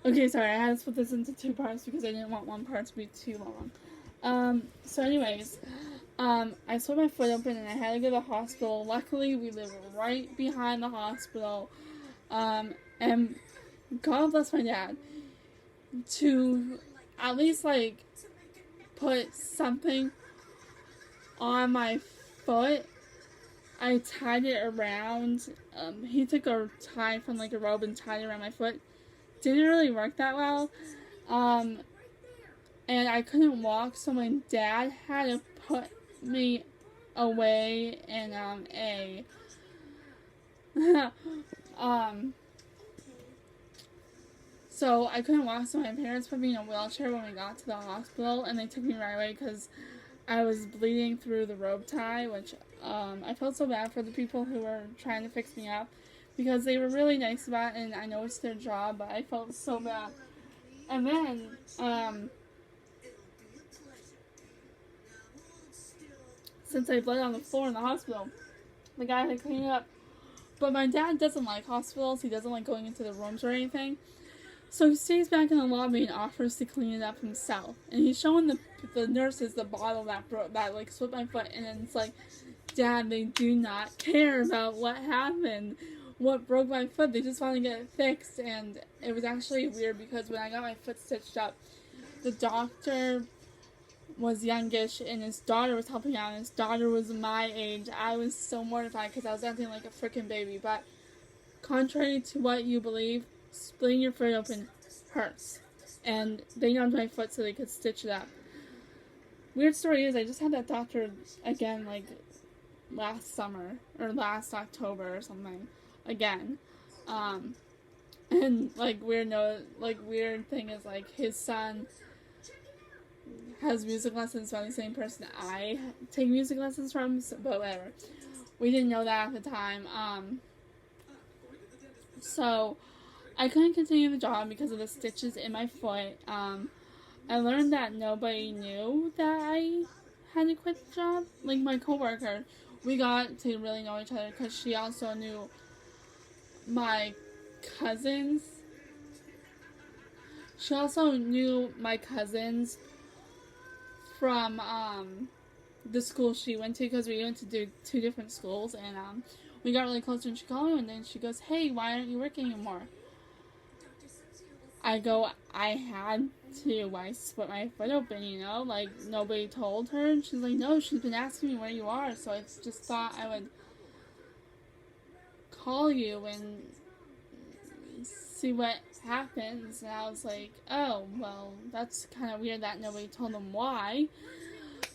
Okay, sorry, I had to split this into two parts because I didn't want one part to be too long. So anyways, I split my foot open and I had to go to the hospital. Luckily, we live right behind the hospital. And God bless my dad to at least like put something on my foot. I tied it around. He took a tie from like a robe and tied it around my foot. Didn't really work that well. Um, and I couldn't walk, so my dad had to put me away in a um so I couldn't walk, so my parents put me in a wheelchair when we got to the hospital, and they took me right away because I was bleeding through the rope tie, which I felt so bad for the people who were trying to fix me up because they were really nice about it, and I know it's their job, but I felt so bad. And then since I bled on the floor in the hospital, the guy had to clean it up. But my dad doesn't like hospitals. He doesn't like going into the rooms or anything. So he stays back in the lobby and offers to clean it up himself. And he's showing the nurses the bottle that like slipped my foot, and it's like, Dad, they do not care about what happened, what broke my foot. They just want to get it fixed. And it was actually weird because when I got my foot stitched up, the doctor was youngish and his daughter was helping out, and his daughter was my age. I was so mortified because I was acting like a freaking baby. But contrary to what you believe, splitting your foot open hurts. And they numbed my foot so they could stitch it up. Weird story is, I just had that doctor again, like, last summer, or last October or something, again. And, like, weird thing is, like, his son has music lessons by the same person I take music lessons from, but whatever. We didn't know that at the time. So I couldn't continue the job because of the stitches in my foot. I learned that nobody knew that I had to quit the job. Like my coworker, we got to really know each other because she also knew my cousins. She also knew my cousins from the school she went to, because we went to do two different schools, and we got really close in Chicago. And then she goes, "Hey, why aren't you working anymore?" I go, "I had to. I split my foot open, like nobody told her." And she's like, "No, she's been asking me where you are, so I just thought I would call you and see what happens." And I was like, "Oh, well, that's kind of weird that nobody told them why."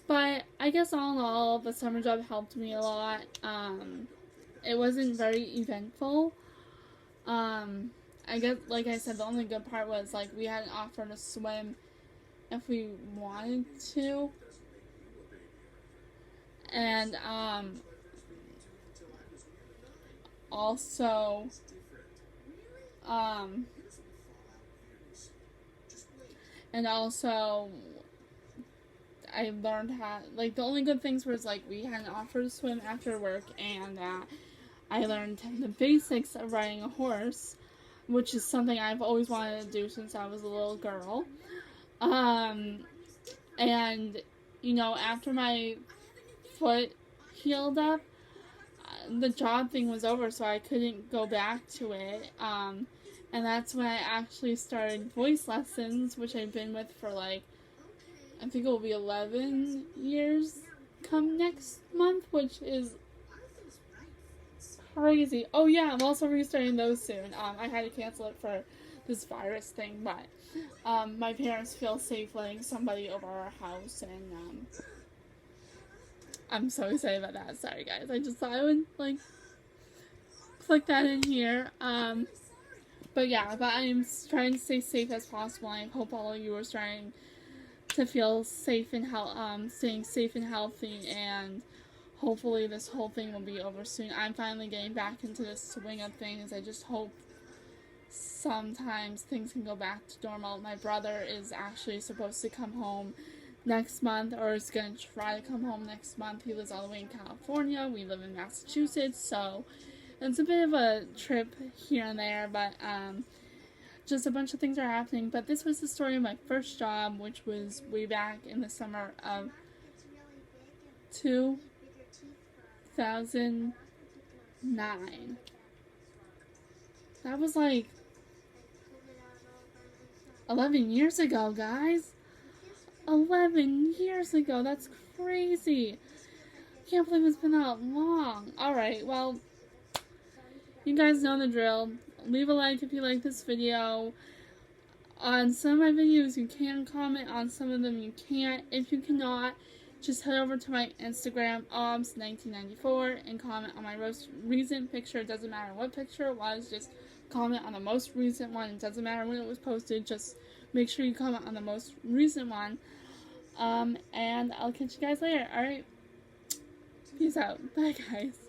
But I guess all in all, the summer job helped me a lot. It wasn't very eventful. I guess, like I said, the only good part was, like, we had an offer to swim if we wanted to. And, also, I learned how, like, the only good things was, like, we had an offer to swim after work, and I learned the basics of riding a horse, which is something I've always wanted to do since I was a little girl. And, after my foot healed up, the job thing was over, so I couldn't go back to it. And that's when I actually started voice lessons, which I've been with for, like, I think it will be 11 years come next month, which is crazy. Oh yeah, I'm also restarting those soon. I had to cancel it for this virus thing, but my parents feel safe letting somebody over our house, and I'm so excited about that. Sorry guys, I just thought I would like click that in here. But I'm trying to stay safe as possible. I hope all of you are starting to feel safe and staying safe and healthy, and hopefully this whole thing will be over soon. I'm finally getting back into the swing of things. I just hope sometimes things can go back to normal. My brother is actually supposed to come home next month, or is going to try to come home next month. He lives all the way in California. We live in Massachusetts, so it's a bit of a trip here and there, but just a bunch of things are happening. But this was the story of my first job, which was way back in the summer of 2009. That was like 11 years ago, guys. 11 years ago. That's crazy. Can't believe it's been that long. Alright, well, you guys know the drill. Leave a like if you like this video. On some of my videos, you can comment. On some of them, you can't. If you cannot, just head over to my Instagram, OBS1994, and comment on my most recent picture. It doesn't matter what picture it was, just comment on the most recent one. It doesn't matter when it was posted, just make sure you comment on the most recent one. And I'll catch you guys later, alright? Peace out. Bye, guys.